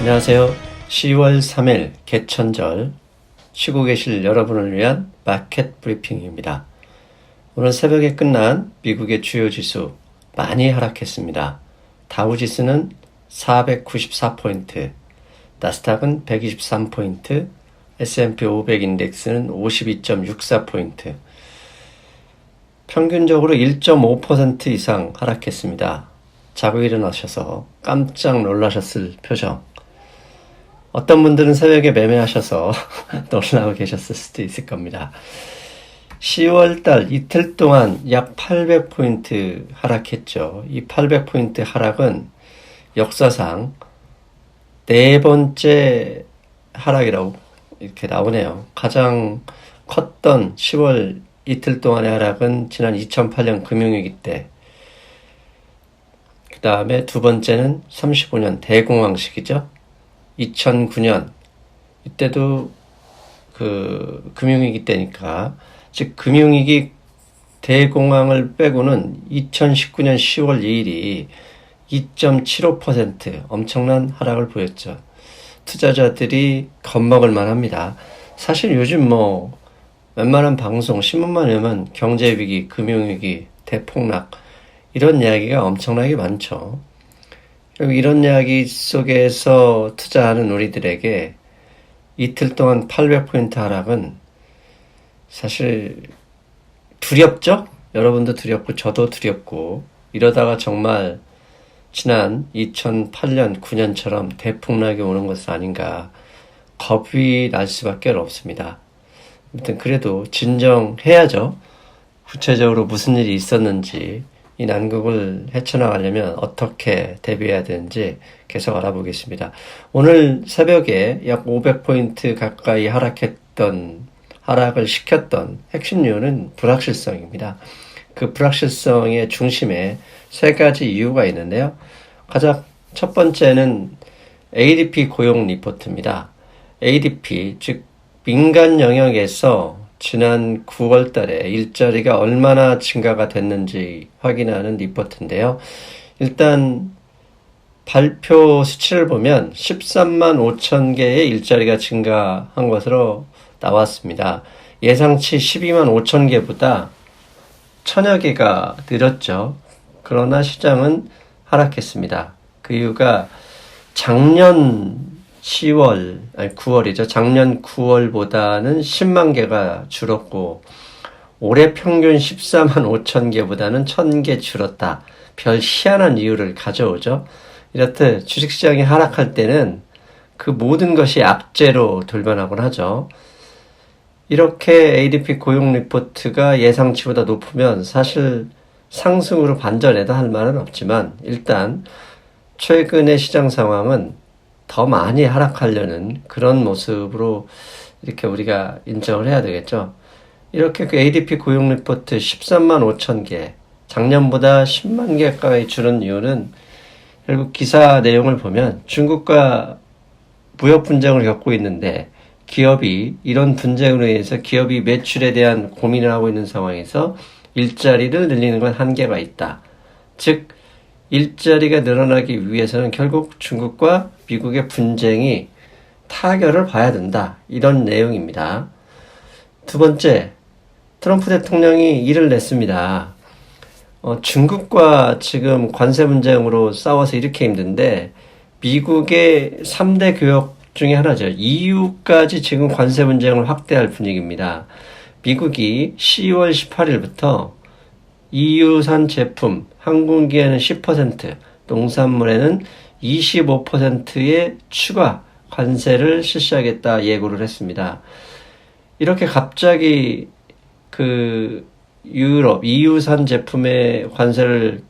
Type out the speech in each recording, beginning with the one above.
안녕하세요. 10월 3일 개천절 쉬고 계실 여러분을 위한 마켓 브리핑입니다. 오늘 새벽에 끝난 미국의 주요 지수 많이 하락했습니다. 다우지수는 494포인트, 나스닥은 123포인트, S&P 500 인덱스는 52.64포인트, 평균적으로 1.5% 이상 하락했습니다. 자고 일어나셔서 깜짝 놀라셨을 표정. 어떤 분들은 새벽에 매매하셔서 놀라고 계셨을 수도 있을 겁니다. 10월달 이틀 동안 약 800포인트 하락했죠. 이 800포인트 하락은 역사상 네 번째 하락이라고 이렇게 나오네요. 가장 컸던 10월 이틀 동안의 하락은 지난 2008년 금융위기 때, 그 다음에 두 번째는 35년 대공황 시기죠. 2009년 이때도 그 금융위기 때니까, 즉 금융위기 대공황을 빼고는 2019년 10월 2일이 2.75% 엄청난 하락을 보였죠. 투자자들이 겁먹을 만합니다. 사실 요즘 웬만한 방송, 신문만 보면 경제위기, 금융위기, 대폭락 이런 이야기가 엄청나게 많죠. 이런 이야기 속에서 투자하는 우리들에게 이틀 동안 800포인트 하락은 사실 두렵죠? 여러분도 두렵고 저도 두렵고, 이러다가 정말 지난 2008년, 9년처럼 대폭락이 오는 것은 아닌가 겁이 날 수밖에 없습니다. 아무튼 그래도 진정해야죠. 구체적으로 무슨 일이 있었는지, 이 난국을 헤쳐나가려면 어떻게 대비해야 되는지 계속 알아보겠습니다. 오늘 새벽에 약 500포인트 가까이 하락을 시켰던 핵심 이유는 불확실성입니다. 그 불확실성의 중심에 세 가지 이유가 있는데요. 가장 첫 번째는 ADP 고용 리포트입니다. ADP, 즉 민간 영역에서 지난 9월 달에 일자리가 얼마나 증가가 됐는지 확인하는 리포트인데요. 일단 발표 수치를 보면 13만 5천 개의 일자리가 증가한 것으로 나왔습니다. 예상치 12만 5천 개보다 천여 개가 늘었죠. 그러나 시장은 하락했습니다. 그 이유가 작년 9월이죠. 작년 9월보다는 10만 개가 줄었고, 올해 평균 14만 5천 개보다는 1,000개 줄었다. 별 희한한 이유를 가져오죠. 이렇듯 주식시장이 하락할 때는 그 모든 것이 악재로 돌변하곤 하죠. 이렇게 ADP 고용 리포트가 예상치보다 높으면 사실 상승으로 반전해도 할 말은 없지만, 일단 최근의 시장 상황은 더 많이 하락하려는 그런 모습으로 이렇게 우리가 인정을 해야 되겠죠. 이렇게 그 ADP 고용 리포트 13만 5천 개, 작년보다 10만 개 가까이 줄은 이유는 결국 기사 내용을 보면 중국과 무역 분쟁을 겪고 있는데, 기업이 이런 분쟁으로 인해서 기업이 매출에 대한 고민을 하고 있는 상황에서 일자리를 늘리는 건 한계가 있다. 즉 일자리가 늘어나기 위해서는 결국 중국과 미국의 분쟁이 타결을 봐야 된다. 이런 내용입니다. 두 번째, 트럼프 대통령이 일을 냈습니다. 중국과 지금 관세 분쟁으로 싸워서 이렇게 힘든데, 미국의 3대 교역 중에 하나죠. EU까지 지금 관세 분쟁을 확대할 분위기입니다. 미국이 10월 18일부터 EU산 제품, 항공기에는 10%, 농산물에는 25%의 추가 관세를 실시하겠다 예고를 했습니다. 이렇게 갑자기 그 유럽, EU산 제품에 관세를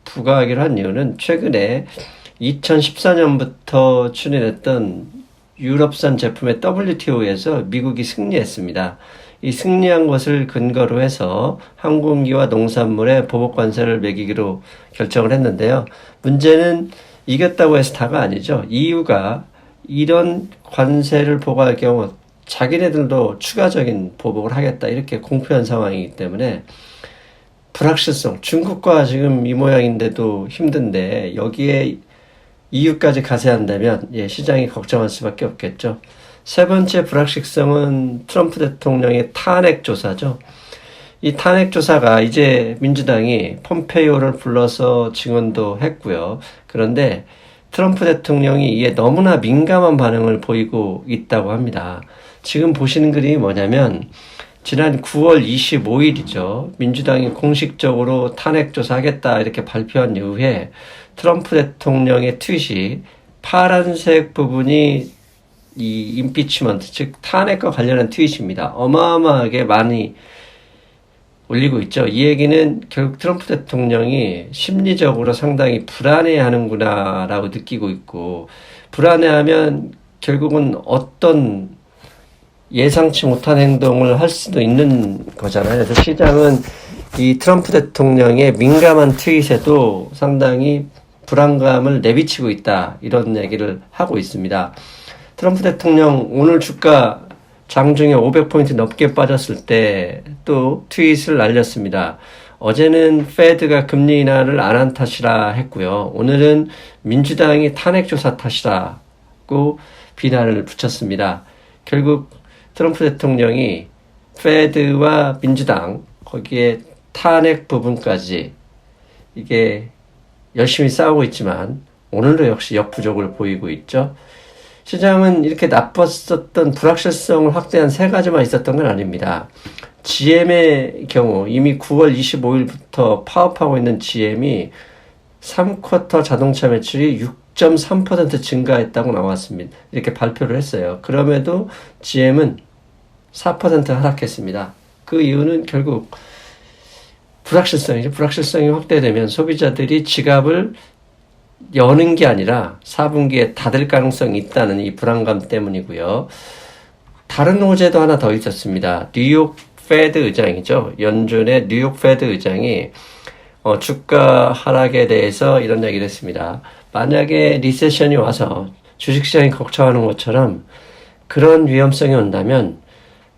부과하기로 한 이유는 최근에 2014년부터 추진했던 유럽산 제품의 WTO에서 미국이 승리했습니다. 이 승리한 것을 근거로 해서 항공기와 농산물에 보복관세를 매기기로 결정을 했는데요. 문제는 이겼다고 해서 다가 아니죠. EU가 이런 관세를 부과할 경우 자기네들도 추가적인 보복을 하겠다, 이렇게 공표한 상황이기 때문에 불확실성, 중국과 지금 이 모양인데도 힘든데 여기에 이유까지 가세한다면 시장이 걱정할 수밖에 없겠죠. 세 번째 불확실성은 트럼프 대통령의 탄핵 조사죠. 이 탄핵 조사가 이제 민주당이 폼페이오를 불러서 증언도 했고요. 그런데 트럼프 대통령이 이에 너무나 민감한 반응을 보이고 있다고 합니다. 지금 보시는 그림이 뭐냐면 지난 9월 25일이죠. 민주당이 공식적으로 탄핵 조사하겠다 이렇게 발표한 이후에 트럼프 대통령의 트윗이 파란색 부분이 이 임피치먼트, 즉 탄핵과 관련한 트윗입니다. 어마어마하게 많이 올리고 있죠. 이 얘기는 결국 트럼프 대통령이 심리적으로 상당히 불안해하는구나 라고 느끼고 있고, 불안해하면 결국은 어떤 예상치 못한 행동을 할 수도 있는 거잖아요. 그래서 시장은 이 트럼프 대통령의 민감한 트윗에도 상당히 불안감을 내비치고 있다, 이런 얘기를 하고 있습니다. 트럼프 대통령 오늘 주가 장중에 500포인트 넘게 빠졌을 때 또 트윗을 날렸습니다. 어제는 페드가 금리 인하를 안 한 탓이라 했고요. 오늘은 민주당이 탄핵 조사 탓이라고 비난을 붙였습니다. 결국 트럼프 대통령이 페드와 민주당, 거기에 탄핵 부분까지 이게 열심히 싸우고 있지만 오늘도 역시 역부족을 보이고 있죠. 시장은 이렇게 나빴었던 불확실성을 확대한 세 가지만 있었던 건 아닙니다. GM의 경우 이미 9월 25일부터 파업하고 있는 GM이 3쿼터 자동차 매출이 6.3% 증가했다고 나왔습니다. 이렇게 발표를 했어요. 그럼에도 GM은 4% 하락했습니다. 그 이유는 결국 불확실성이죠. 불확실성이 확대되면 소비자들이 지갑을 여는 게 아니라 4분기에 닫을 가능성이 있다는 이 불안감 때문이고요. 다른 호재도 하나 더 있었습니다. 뉴욕 페드 의장이죠. 연준의 뉴욕 페드 의장이 주가 하락에 대해서 이런 얘기를 했습니다. 만약에 리세션이 와서 주식시장이 걱정하는 것처럼 그런 위험성이 온다면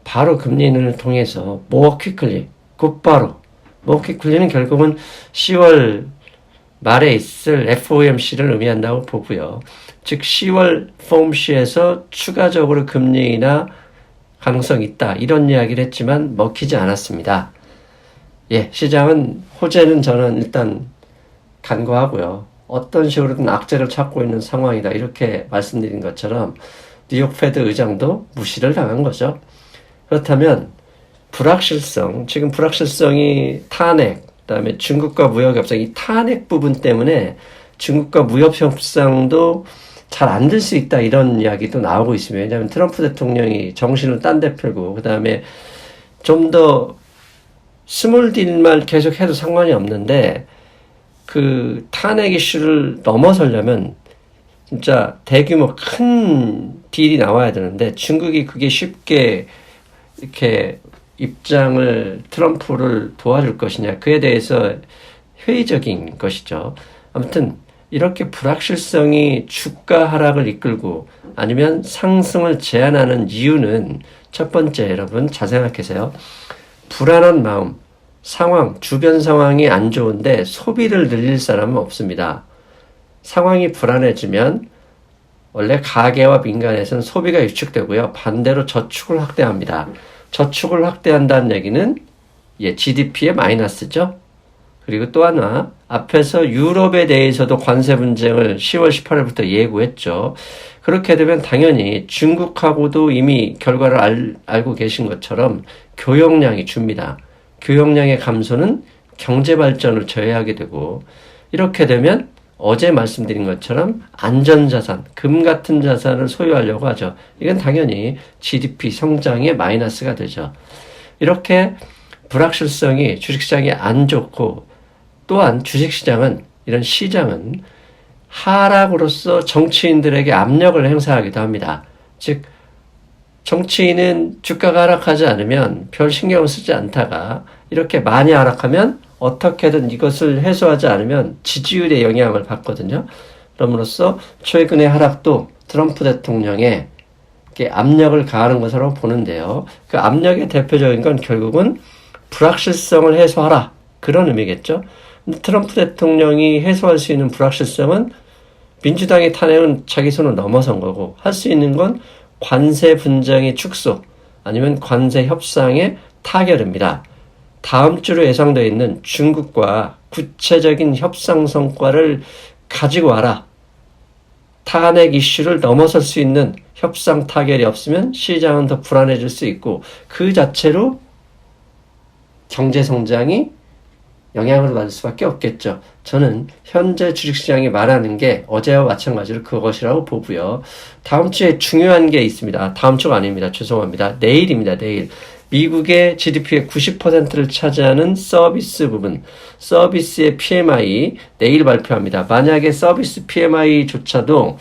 바로 금리 인하를 통해서 more quickly, 곧바로, more quickly는 결국은 10월 말에 있을 FOMC를 의미한다고 보고요. 즉 10월 FOMC에서 추가적으로 금리 인하 가능성이 있다, 이런 이야기를 했지만 먹히지 않았습니다. 시장은 호재는 저는 일단 간과하고요. 어떤 식으로든 악재를 찾고 있는 상황이다, 이렇게 말씀드린 것처럼 뉴욕 페드 의장도 무시를 당한 거죠. 그렇다면 불확실성, 지금 불확실성이 탄핵, 그다음에 중국과 무역 협상, 이 탄핵 부분 때문에 중국과 무역 협상도 잘 안 될 수 있다, 이런 이야기도 나오고 있습니다. 왜냐하면 트럼프 대통령이 정신을 딴 데 펴고, 그다음에 좀 더 스몰 딜만 계속 해도 상관이 없는데 그 탄핵 이슈를 넘어서려면 진짜 대규모 큰 딜이 나와야 되는데 중국이 그게 쉽게 이렇게 입장을, 트럼프를 도와줄 것이냐, 그에 대해서 회의적인 것이죠. 아무튼 이렇게 불확실성이 주가 하락을 이끌고 아니면 상승을 제한하는 이유는 첫 번째, 여러분 잘 생각하세요. 불안한 마음, 상황, 주변 상황이 안 좋은데 소비를 늘릴 사람은 없습니다. 상황이 불안해지면 원래 가계와 민간에서는 소비가 위축되고요. 반대로 저축을 확대합니다. 저축을 확대한다는 얘기는 GDP의 마이너스죠. 그리고 또 하나, 앞에서 유럽에 대해서도 관세 분쟁을 10월 18일부터 예고했죠. 그렇게 되면 당연히 중국하고도 이미 결과를 알고 계신 것처럼 교역량이 줍니다. 교역량의 감소는 경제 발전을 저해하게 되고, 이렇게 되면 어제 말씀드린 것처럼 안전자산, 금 같은 자산을 소유하려고 하죠. 이건 당연히 GDP 성장의 마이너스가 되죠. 이렇게 불확실성이 주식시장에 안 좋고, 또한 주식시장은, 이런 시장은 하락으로서 정치인들에게 압력을 행사하기도 합니다. 즉 정치인은 주가가 하락하지 않으면 별 신경을 쓰지 않다가 이렇게 많이 하락하면 어떻게든 이것을 해소하지 않으면 지지율에 영향을 받거든요. 그럼으로써 최근의 하락도 트럼프 대통령의 압력을 가하는 것으로 보는데요. 그 압력의 대표적인 건 결국은 불확실성을 해소하라, 그런 의미겠죠. 근데 트럼프 대통령이 해소할 수 있는 불확실성은 민주당의 탄핵은 자기 손을 넘어선 거고 할 수 있는 건 관세 분쟁의 축소 아니면 관세 협상의 타결입니다. 다음 주로 예상되어 있는 중국과 구체적인 협상 성과를 가지고 와라. 탄핵 이슈를 넘어설 수 있는 협상 타결이 없으면 시장은 더 불안해질 수 있고 그 자체로 경제 성장이 영향을 받을 수밖에 없겠죠. 저는 현재 주식시장이 말하는 게 어제와 마찬가지로 그것이라고 보고요. 다음 주에 중요한 게 있습니다. 다음 주가 아닙니다. 죄송합니다. 내일입니다. 내일. 미국의 GDP의 90%를 차지하는 서비스 부분, 서비스의 PMI 내일 발표합니다. 만약에 서비스 PMI조차도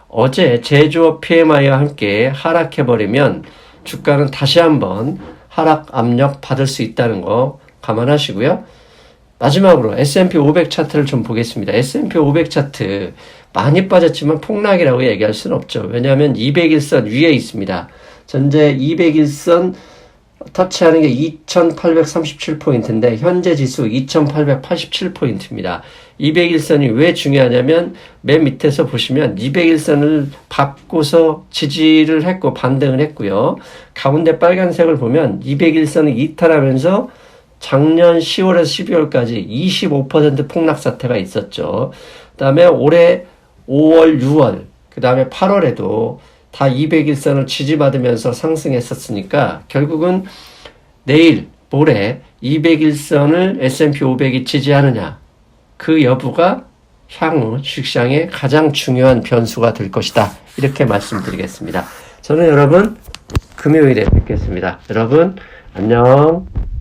어제 제조업 PMI와 함께 하락해버리면 주가는 다시 한번 하락 압력 받을 수 있다는 거 감안하시고요. 마지막으로 S&P 500 차트를 좀 보겠습니다. S&P 500 차트 많이 빠졌지만 폭락이라고 얘기할 수는 없죠. 왜냐하면 200일선 위에 있습니다. 현재 200일선 터치하는 게 2837포인트인데 현재 지수 2887포인트입니다. 200일선이 왜 중요하냐면 맨 밑에서 보시면 200일선을 밟고서 지지를 했고 반등을 했고요. 가운데 빨간색을 보면 200일선을 이탈하면서 작년 10월에서 12월까지 25% 폭락 사태가 있었죠. 그 다음에 올해 5월, 6월, 그 다음에 8월에도 다 200일선을 지지받으면서 상승했었으니까 결국은 내일, 모레 200일선을 S&P 500이 지지하느냐 그 여부가 향후 주식시장의 가장 중요한 변수가 될 것이다. 이렇게 말씀드리겠습니다. 저는 여러분 금요일에 뵙겠습니다. 여러분 안녕.